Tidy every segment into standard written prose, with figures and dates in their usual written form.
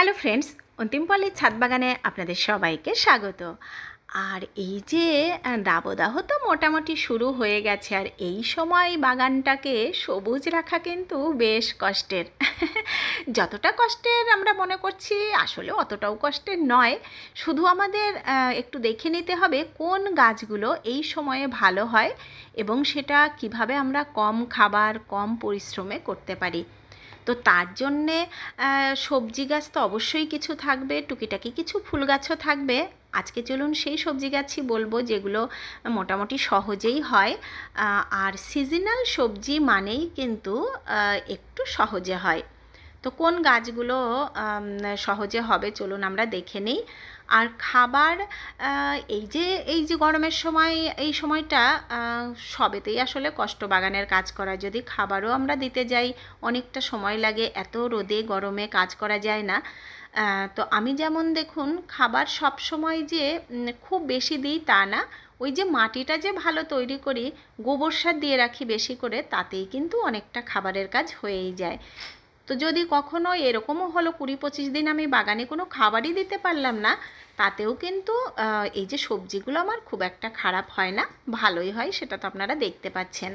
Hello friends, অন্তিম পল্লীর ছাদ বাগানে আপনাদের সবাইকে স্বাগত। আর এই যে দাবদাহ তো মোটামুটি শুরু হয়ে গেছে, আর এই সময় বাগানটাকে সবুজ রাখা কিন্তু বেশ কষ্টের। যতটা কষ্টের আমরা মনে করছি আসলে অতটাও কষ্টের নয়। শুধু আমাদের একটু দেখে নিতে হবে কোন গাছগুলো এই সময়ে ভালো হয় এবং সেটা কিভাবে আমরা কম খাবার কম পরিশ্রমে করতে পারি। তো তার জন্যে সবজি গাছ তো অবশ্যই কিছু থাকবে, টুকিটাকি কিছু ফুল গাছও থাকবে। আজকে চলুন সেই সবজি গাছই বলবো যেগুলো মোটামুটি সহজেই হয়। আর সিজনাল সবজি মানেই কিন্তু একটু সহজে হয়। তো কোন গাছগুলো সহজে হবে চলুন আমরা দেখে নিই। আর খাবার, এই যে গরমের সময়, এই সময়টা সবেতেই আসলে কষ্ট বাগানের কাজ করা। যদি খাবারও আমরা দিতে যাই অনেকটা সময় লাগে, এত রোদে গরমে কাজ করা যায় না। তো আমি যেমন দেখুন খাবার সব সময় যে খুব বেশি দিই তা না, ওই যে মাটিটা যে ভালো তৈরি করি, গোবর সার দিয়ে রাখি বেশি করে, তাতেই কিন্তু অনেকটা খাবারের কাজ হয়েই যায়। তো যদি কখনো এরকমও হলো 20-25 দিন আমি বাগানে কোনো খাবারই দিতে পারলাম না, তাতেও কিন্তু এই যে সবজিগুলো আমার খুব একটা খারাপ হয় না, ভালোই হয়। সেটা তো আপনারা দেখতে পাচ্ছেন।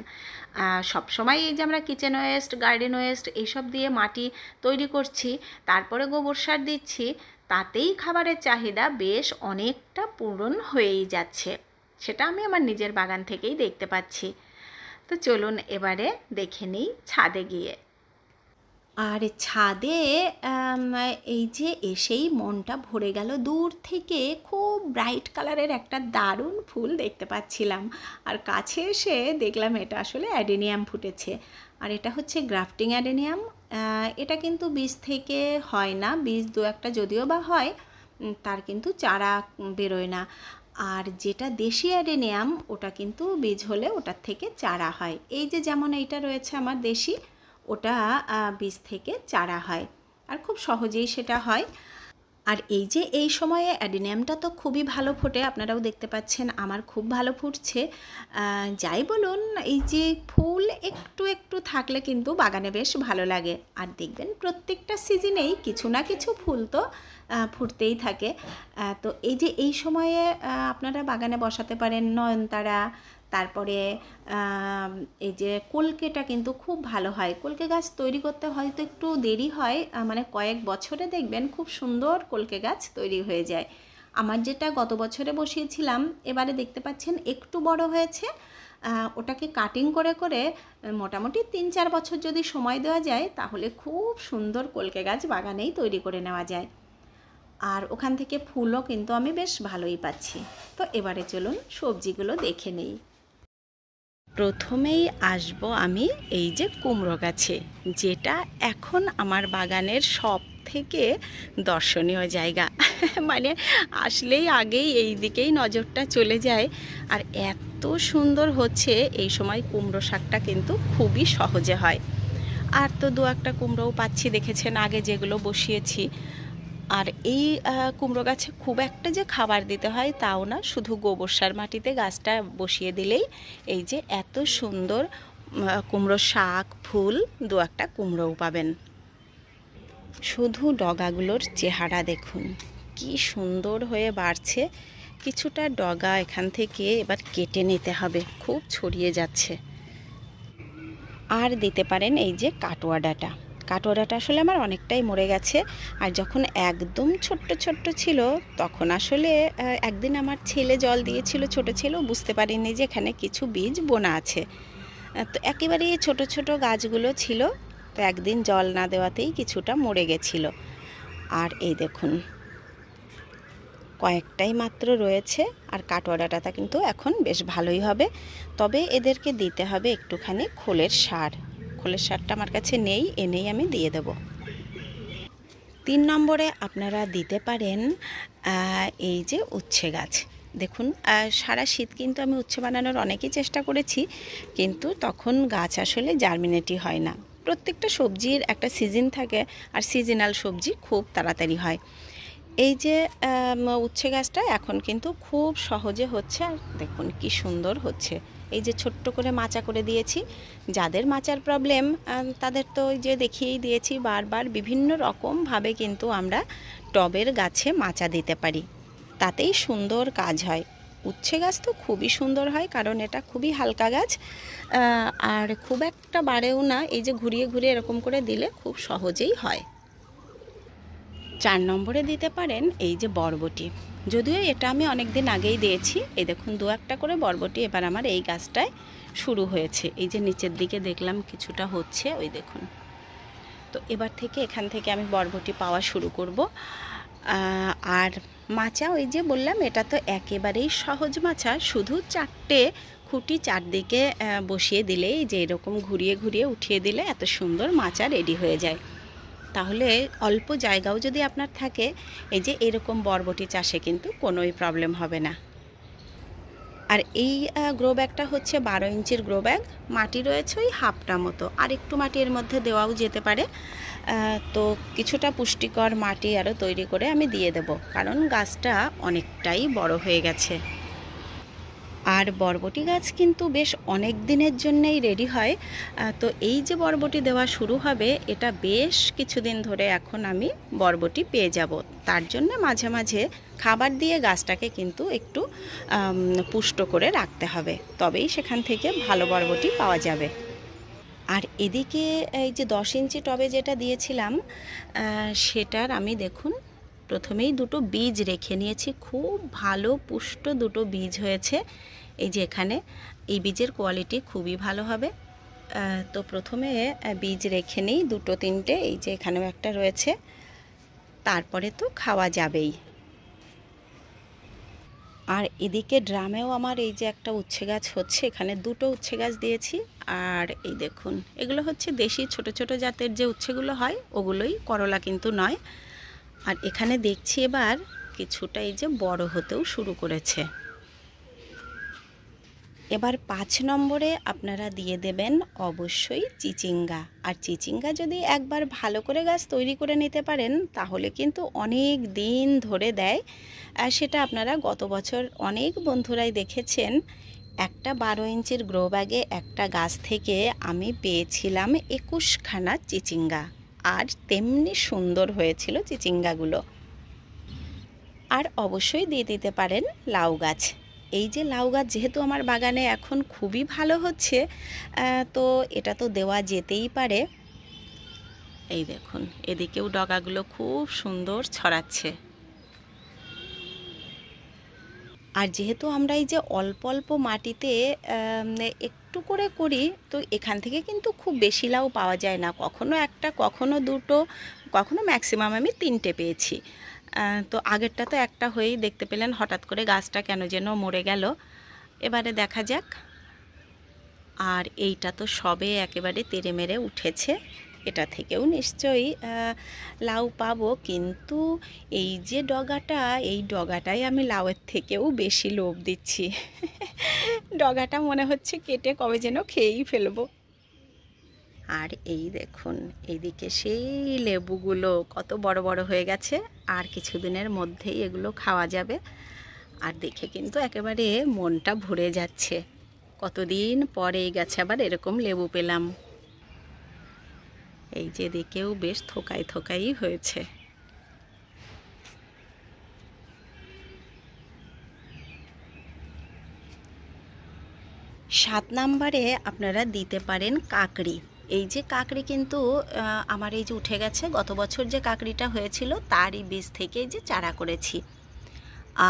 সবসময় এই যে আমরা কিচেন ওয়েস্ট, গার্ডেন ওয়েস্ট এইসব দিয়ে মাটি তৈরি করছি, তারপরে গোবর সার দিচ্ছি, তাতেই খাবারের চাহিদা বেশ অনেকটা পূরণ হয়েই যাচ্ছে। সেটা আমি আমার নিজের বাগান থেকেই দেখতে পাচ্ছি। তো চলুন এবারে দেখে নিই ছাদে গিয়ে। আর ছাদে এই যে এসেই মনটা ভরে গেল, দূর থেকে খুব ব্রাইট কালারের একটা দারুণ ফুল দেখতে পাচ্ছিলাম। আর কাছে এসে দেখলাম এটা আসলে অ্যাডেনিয়াম ফুটেছে। আর এটা হচ্ছে গ্রাফটিং অ্যাডেনিয়াম। এটা কিন্তু বীজ থেকে হয় না, বীজ দু একটা যদিও বা হয়, তার কিন্তু চারা বেরোয় না। আর যেটা দেশি অ্যাডেনিয়াম ওটা কিন্তু বীজ হলে ওটার থেকে চারা হয়। এই যে যেমন এইটা রয়েছে আমার দেশি, ওটা বীজ থেকে চারা হয়, আর খুব সহজেই সেটা হয়। আর এই যে এই সময়ে অ্যাডেনিয়ামটা তো খুবই ভালো ফোটে, আপনারাও দেখতে পাচ্ছেন আমার খুব ভালো ফুটছে। যাই বলুন, এই যে ফুল একটু একটু থাকলে কিন্তু বাগানে বেশ ভালো লাগে। আর দেখবেন প্রত্যেকটা সিজনেই কিছু না কিছু ফুল তো ফুটতেই থাকে। তো এই যে এই সময়ে আপনারা বাগানে বসাতে পারেন নয়নতারা, তারপরে এই যে কলকেটা কিন্তু খুব ভালো হয়। কলকে গাছ তৈরি করতে হয়তো একটু দেরি হয়, মানে কয়েক বছরে দেখবেন খুব সুন্দর কলকে গাছ তৈরি হয়ে যায়। আমার যেটা গত বছরে বসিয়েছিলাম, এবারে দেখতে পাচ্ছেন একটু বড় হয়েছে। ওটাকে কাটিং করে করে মোটামুটি 3-4 বছর যদি সময় দেওয়া যায়, তাহলে খুব সুন্দর কলকে গাছ বাগানেই তৈরি করে নেওয়া যায়। আর ওখান থেকে ফুলও কিন্তু আমি বেশ ভালোই পাচ্ছি। তো এবারে চলুন সবজিগুলো দেখে নেই। প্রথমেই আসব আমি এই যে কুমড়ো গাছে, যেটা এখন আমার বাগানের সব থেকে দর্শনীয় জায়গা। মানে আসলেই আগেই এই দিকেই নজরটা চলে যায়। আর এত সুন্দর হচ্ছে এই সময়, কুমড়ো শাকটা কিন্তু খুবই সহজে হয়। আর তো দু একটা কুমড়োও পাচ্ছি, দেখেছেন আগে যেগুলো বসিয়েছি। আর এই কুমড়ো গাছে খুব একটা যে খাবার দিতে হয় তাও না, শুধু গোবর সার মাটিতে গাছটা বসিয়ে দিলেই এই যে এত সুন্দর কুমড়ো শাক, ফুল, দু একটা কুমড়োও পাবেন। শুধু ডগাগুলোর চেহারা দেখুন, কি সুন্দর হয়ে বাড়ছে। কিছুটা ডগা এখান থেকে এবার কেটে নিতে হবে, খুব ছড়িয়ে যাচ্ছে। আর দিতে পারেন এই যে কাটোয়া ডাঁটা। কাটোয়া ডাঁটা আসলে আমার অনেকটাই মরে গেছে। আর যখন একদম ছোট্ট ছোট্ট ছিল, তখন আসলে একদিন আমার ছেলে জল দিয়েছিল, ছোট ছিল, বুঝতে পারিনি যে এখানে কিছু বীজ বোনা আছে। তো একেবারে ছোট ছোট গাছগুলো ছিল, তো একদিন জল না দেওয়াতেই কিছুটা মরে গেছিল। আর এই দেখুন কয়েকটাই মাত্র রয়েছে। আর কাটোয়া ডাঁটাটা কিন্তু এখন বেশ ভালোই হবে, তবে এদেরকে দিতে হবে একটুখানি খোলের সার। খোলের সারটা আমার কাছে নেই, এনেই আমি দিয়ে দেব। 3 নম্বরে আপনারা দিতে পারেন এই যে উচ্ছে গাছ। দেখুন সারা শীত কিন্তু আমি উচ্ছে বানানোর অনেকই চেষ্টা করেছি, কিন্তু তখন গাছ আসলে জার্মিনেটই হয় না। প্রত্যেকটা সবজির একটা সিজন থাকে, আর সিজনাল সবজি খুব তাড়াতাড়ি হয়। এই যে উচ্ছে গাছটা এখন কিন্তু খুব সহজে হচ্ছে, আর দেখুন কি সুন্দর হচ্ছে। এই যে ছোট্ট করে মাচা করে দিয়েছি। যাদের মাচার প্রবলেম তাদের তো ওই যে দেখিয়েই দিয়েছি বারবার, বিভিন্ন রকমভাবে কিন্তু আমরা টবের গাছে মাচা দিতে পারি, তাতেই সুন্দর কাজ হয়। উচ্ছে গাছ তো খুবই সুন্দর হয়, কারণ এটা খুবই হালকা গাছ, আর খুব একটা বাড়েও না। এই যে ঘুরিয়ে ঘুরিয়ে এরকম করে দিলে খুব সহজেই হয়। 4 নম্বরে দিতে পারেন এই যে বরবটি। যদিও এটা আমি অনেক দিন আগেই দিয়েছি। এই দেখুন 2-1টা করে বরবটি এবার আমার এই গাছটায় শুরু হয়েছে। এই যে নিচের দিকে দেখলাম কিছুটা হচ্ছে, ওই দেখুন। তো এবার থেকে এখান থেকে আমি বরবটি পাওয়া শুরু করব। আর মাচা ওই যে বললাম, এটা তো একেবারেই সহজ মাচা। শুধু 4টে খুঁটি চারদিকে বসিয়ে দিলেই, যে এরকম ঘুরিয়ে ঘুরিয়ে উঠিয়ে দিলে এত সুন্দর মাচা রেডি হয়ে যায়। তাহলে অল্প জায়গাও যদি আপনার থাকে, এই যে এরকম বরবটি চাষে কিন্তু কোনোই প্রবলেম হবে না। আর এই গ্রো ব্যাগটা হচ্ছে 12 ইঞ্চির গ্রো ব্যাগ। মাটি রয়েছে ওই হাফটা মতো, আর একটু মাটি এর মধ্যে দেওয়াও যেতে পারে। তো কিছুটা পুষ্টিকর মাটি আরও তৈরি করে আমি দিয়ে দেব, কারণ গাছটা অনেকটাই বড় হয়ে গেছে। আর বরবটি গাছ কিন্তু বেশ অনেক দিনের জন্যেই রেডি হয়। তো এই যে বরবটি দেওয়া শুরু হবে, এটা বেশ কিছুদিন ধরে এখন আমি বরবটি পেয়ে যাব। তার জন্য মাঝে মাঝে খাবার দিয়ে গাছটাকে কিন্তু একটু পুষ্ট করে রাখতে হবে, তবেই সেখান থেকে ভালো বরবটি পাওয়া যাবে। আর এদিকে এই যে 10 ইঞ্চি টবে যেটা দিয়েছিলাম, সেটার আমি দেখুন প্রথমেই 2টো বীজ রেখে নিয়েছি। খুব ভালো পুষ্ট 2টো বীজ হয়েছে। এই যে এখানে এই বীজের কোয়ালিটি খুবই ভালো হবে। তো প্রথমে বীজ রেখে নিই 2-3টে। এই যে এখানেও একটা রয়েছে, তারপরে তো খাওয়া যাবেই। আর এদিকে ড্রামেও আমার এই যে একটা উচ্ছে গাছ হচ্ছে, এখানে 2টো উচ্ছে গাছ দিয়েছি। আর এই দেখুন, এগুলো হচ্ছে দেশি ছোট ছোট জাতের যে উচ্ছেগুলো হয়, ওগুলোই, করলা কিন্তু নয়। আর এখানে দেখছি এবার কিছুটা এই যে বড় হতেও শুরু করেছে। এবার 5 নম্বরে আপনারা দিয়ে দেবেন অবশ্যই চিচিঙ্গা। আর চিচিঙ্গা যদি একবার ভালো করে গাছ তৈরি করে নিতে পারেন, তাহলে কিন্তু অনেক দিন ধরে দেয়। আর সেটা আপনারা গত বছর অনেক বন্ধুরাই দেখেছেন। একটা 12 ইঞ্চির গ্রো ব্যাগে একটা গাছ থেকে আমি পেয়েছিলাম 21খানা চিচিঙ্গা, আর তেমনি সুন্দর হয়েছিল চিচিঙ্গাগুলো। আর অবশ্যই দিয়ে দিতে পারেন লাউ গাছ। এই যে লাউ গাছ যেহেতু আমার বাগানে এখন খুবই ভালো হচ্ছে, তো এটা তো দেওয়া যেতেই পারে। এই দেখুন এদিকেও ডগাগুলো খুব সুন্দর ছড়াচ্ছে। আর যেহেতু আমরা এই যে অল্প অল্প মাটিতে একটু করে করি, তো এখান থেকে কিন্তু খুব বেশি লাউ পাওয়া যায় না। কখনো একটা, কখনো 2টো, কখনো ম্যাক্সিমাম আমি 3টে পেয়েছি। তো আগেরটা তো একটা হয়েই দেখতে পেলেন, হঠাৎ করে গাছটা কেন যেন মরে গেল। এবারে দেখা যাক। আর এইটা তো সবে একেবারে তেড়ে মেরে উঠেছে, এটা থেকেও নিশ্চয়ই লাউ পাবো। কিন্তু এই যে ডগাটা, এই ডগাটাই আমি লাউয়ের থেকেও বেশি লোভ দিচ্ছি। ডগাটা মনে হচ্ছে কেটে কবে যেন খেয়েই ফেলবো। আর এই দেখুন এইদিকে সেই লেবুগুলো কত বড় বড় হয়ে গেছে, আর কিছুদিনের মধ্যেই এগুলো খাওয়া যাবে। আর দেখে কিন্তু একেবারে মনটা ভরে যাচ্ছে, কতদিন পরে এই গাছে আবার এরকম লেবু পেলাম। এই যে দিকেও বেশ থোকাই থোকাই হয়েছে। সাত নম্বরে আপনারা দিতে পারেন কাকড়ি। এই যে কাকড়ি কিন্তু আমার এই যে উঠে গেছে, গত বছর যে কাকড়িটা হয়েছিল তারই বীজ থেকে যে চারা করেছি।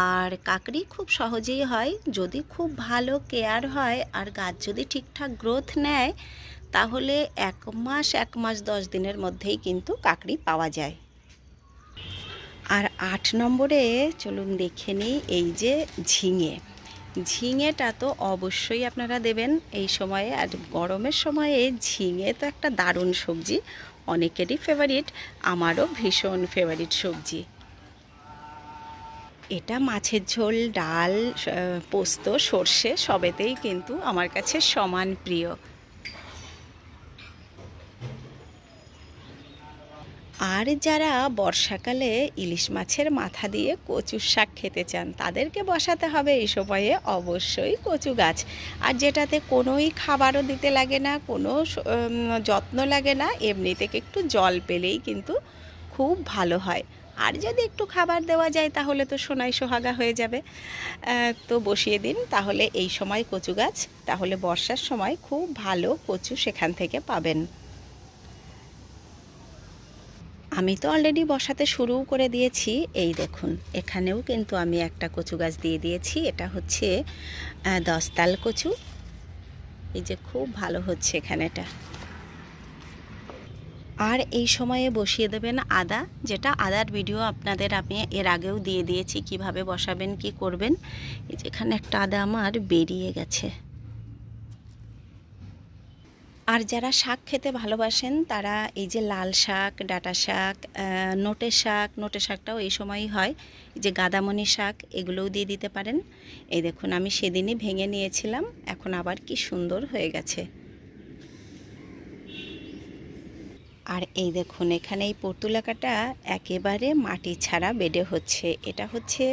আর কাকড়ি খুব সহজেই হয়, যদি খুব ভালো কেয়ার হয় আর গাছ যদি ঠিকঠাক গ্রোথ নেয়, তাহলে 1 মাস 10 দিনের মধ্যেই কিন্তু কাকড়ি পাওয়া যায়। আর 8 নম্বরে চলুন দেখে নিই এই যে ঝিঙে। ঝিঙেটা তো অবশ্যই আপনারা দেবেন এই সময়ে। আর গরমের সময়ে ঝিঙে তো একটা দারুণ সবজি, অনেকেরই ফেভারিট, আমারও ভীষণ ফেভারিট সবজি। এটা মাছের ঝোল, ডাল, পোস্ত, সর্ষে সবেতেই কিন্তু আমার কাছে সমান প্রিয়। আর যারা বর্ষাকালে ইলিশ মাছের মাথা দিয়ে কচুর শাক খেতে চান তাদেরকে বসাতে হবে এই সময়ে অবশ্যই কচু গাছ। আর যেটাতে কোনোই খাবারও দিতে লাগে না, কোনো যত্ন লাগে না, এমনি থেকে একটু জল পেলেই কিন্তু খুব ভালো হয়। আর যদি একটু খাবার দেওয়া যায় তাহলে তো সোনাই সোহাগা হয়ে যাবে। তো বসিয়ে দিন তাহলে এই সময় কচু গাছ, তাহলে বর্ষার সময় খুব ভালো কচু সেখান থেকে পাবেন। আমি তো অলরেডি বসাতে শুরু করে দিয়েছি। এই দেখুন এখানেও কিন্তু আমি একটা কচু গাছ দিয়ে দিয়েছি। এটা হচ্ছে 10 তাল কচু। এই যে খুব ভালো হচ্ছে এখানেটা। আর এই সময়ে বসিয়ে দেবেন আদা, যেটা আদার ভিডিও আপনাদের আমি এর আগেও দিয়ে দিয়েছি কিভাবে বসাবেন কি করবেন। এই যে এখানে একটা আদা আমার বেরিয়ে গেছে। আর যারা শাক খেতে ভালোবাসেন তারা এই যে লাল শাক, ডাঁটা শাক, নোটে শাকটাও এই সময়ই হয়, এই যে গাদামণি শাক, এগুলোও দিয়ে দিতে পারেন। এই দেখুন আমি সেদিনই ভেঙে নিয়েছিলাম, এখন আবার কি সুন্দর হয়ে গেছে। আর এই দেখুন এখানে এই পর্তুলাকাটা একেবারে মাটি ছাড়া বেডে হচ্ছে। এটা হচ্ছে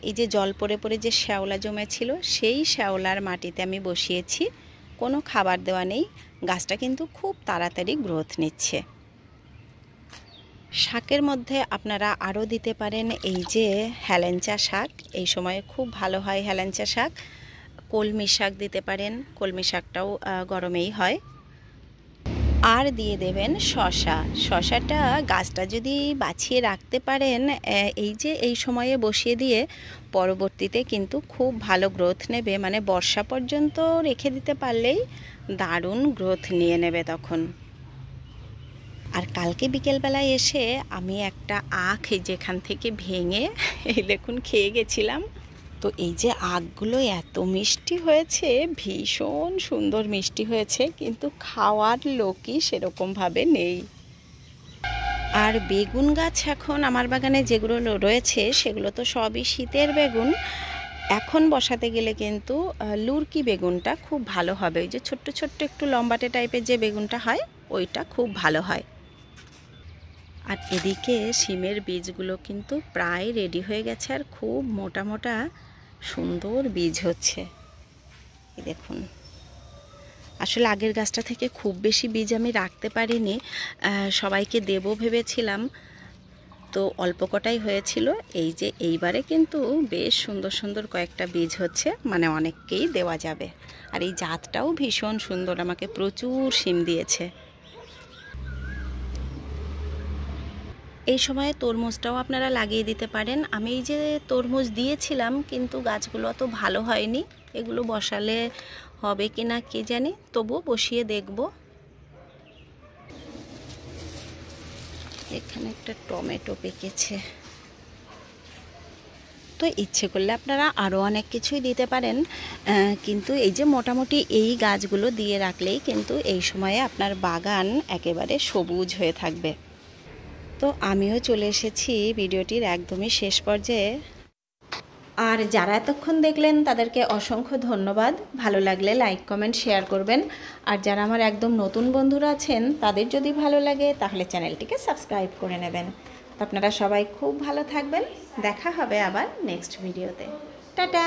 এই যে জল পড়ে পড়ে যে শ্যাওলা জমেছিল সেই শ্যাওলার মাটিতে আমি বসিয়েছি, কোনো খাবার দেওয়া নেই। গাছটা কিন্তু খুব তাড়াতাড়ি গ্রোথ নিচ্ছে। শাকের মধ্যে আপনারা আরও দিতে পারেন এই যে হেলেঞ্চা শাক, এই সময়ে খুব ভালো হয় হেলেঞ্চা শাক। কলমি শাক দিতে পারেন, কলমি শাকটাও গরমেই হয়। আর দিয়ে দেবেন শসা। শসাটা গাছটা যদি বাছিয়ে রাখতে পারেন এই যে এই সময়ে বসিয়ে দিয়ে পরবর্তীতে কিন্তু খুব ভালো গ্রোথ নেবে, মানে বর্ষা পর্যন্ত রেখে দিতে পারলেই দারুণ গ্রোথ নিয়ে নেবে তখন। আর কালকে বিকেলবেলায় এসে আমি একটা আখ যেখান থেকে ভেঙে এই দেখুন খেয়ে গেছিলাম। তো এই যে আখগুলো এত মিষ্টি হয়েছে, ভীষণ সুন্দর মিষ্টি হয়েছে, কিন্তু খাওয়ার লোকই সেরকমভাবে নেই। আর বেগুন গাছ এখন আমার বাগানে যেগুলো রয়েছে সেগুলো তো সবই শীতের বেগুন। এখন বসাতে গেলে কিন্তু লুরকি বেগুনটা খুব ভালো হবে। ওই যে ছোট্ট ছোট্ট একটু লম্বাটে টাইপের যে বেগুনটা হয় ওইটা খুব ভালো হয়। আর এদিকে শিমের বীজগুলো কিন্তু প্রায় রেডি হয়ে গেছে, আর খুব মোটা মোটা সুন্দর বীজ হচ্ছে। এই দেখুন আসলে আগের গাছটা থেকে খুব বেশি বীজ আমি রাখতে পারিনি, সবাইকে দেব ভেবেছিলাম, তো অল্প কটাই হয়েছিল। এই যে এইবারে কিন্তু বেশ সুন্দর সুন্দর কয়েকটা বীজ হচ্ছে, মানে অনেককেই দেওয়া যাবে। আর এই জাতটাও ভীষণ সুন্দর, আমাকে প্রচুর শিম দিয়েছে। এই সময়ে তরমুজটাও আপনারা লাগিয়ে দিতে পারেন। আমি এই যে তরমুজ দিয়েছিলাম কিন্তু গাছগুলো অত ভালো হয়নি, এগুলো বসালে হবে কি না কে জানি, তবুও বসিয়ে দেখব। এখানে একটা টমেটো পেকেছে। তো ইচ্ছে করলে আপনারা আরও অনেক কিছুই দিতে পারেন, কিন্তু এই যে মোটামুটি এই গাছগুলো দিয়ে রাখলেই কিন্তু এই সময়ে আপনার বাগান একেবারে সবুজ হয়ে থাকবে। তো আমিও চলে এসেছি ভিডিওটির একদমই শেষ পর্যায়ে। আর যারা এতক্ষণ দেখলেন তাদেরকে অসংখ্য ধন্যবাদ। ভালো লাগলে লাইক কমেন্ট শেয়ার করবেন। আর যারা আমার একদম নতুন বন্ধুরা আছেন তাদের যদি ভালো লাগে তাহলে চ্যানেলটিকে সাবস্ক্রাইব করে নেবেন। তো আপনারা সবাই খুব ভালো থাকবেন, দেখা হবে আবার নেক্সট ভিডিওতে। টাটা।